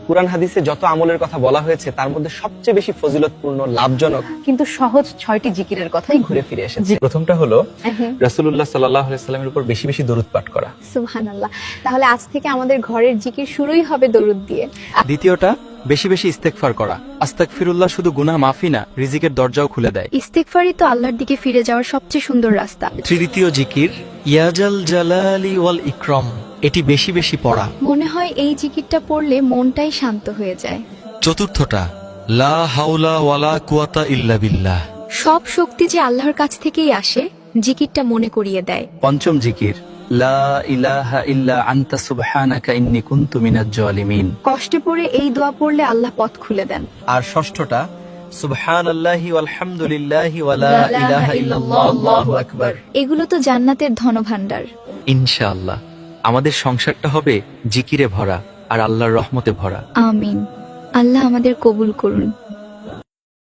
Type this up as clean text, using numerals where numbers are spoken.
কুরআন হাদিসে যত আমলের কথা বলা হয়েছে তার মধ্যে সবচেয়ে বেশি ফজিলতপূর্ণ, লাভজনক কিন্তু সহজ 6টি জিকিরের কথাই ঘুরে ফিরে এসেছে। প্রথমটা হলো রাসূলুল্লাহ সাল্লাল্লাহু আলাইহি ওয়াসাল্লামের উপর বেশি বেশি দরুদ পাঠ করা। সুবহানাল্লাহ। তাহলে আজ থেকে আমাদের ঘরের জিকির শুরুই হবে দরুদ দিয়ে। দ্বিতীয়টা বেশি বেশি ইস্তেগফার করা। আস্তাগফিরুল্লাহ শুধু গুনাহ মাফি না, রিজিকের দরজাও খুলে দেয়। ইস্তেগফারই তো আল্লাহর দিকে ফিরে যাওয়ার সবচেয়ে সুন্দর রাস্তা। তৃতীয় জিকির ইয়াজাল জালালি ওয়াল ইকরাম, এটি বেশি বেশি পড়া। মনে হয় এই জিকিরটা পড়লে মনটাই শান্ত হয়ে যায়। চতুর্থটা লা হাওলা ওয়ালা কুওয়াতা ইল্লা বিল্লাহ, সব শক্তি যে আল্লাহর কাছ থেকেই আসে, জিকিরটা মনে করিয়ে দেয়। পঞ্চম জিকির লা ইলাহা ইল্লা আনতা সুবহানাকা ইন্নী কুনতু মিনাজ জালিমিন। কষ্টে পড়ে এই দোয়া পড়লে আল্লাহ পথ খুলে দেন। আর ষষ্ঠটা সুবহানাল্লাহি ওয়ালহামদুলিল্লাহি ওয়া লা ইলাহা ইল্লাল্লাহ আল্লাহু আকবার। এগুলো তো জান্নাতের ধনভাণ্ডার। ইনশাআল্লাহ আমাদের সংসারটা হবে জিকিরে ভরা আর আল্লাহর রহমতে ভরা। আমিন। আল্লাহ আমাদের কবুল করুন।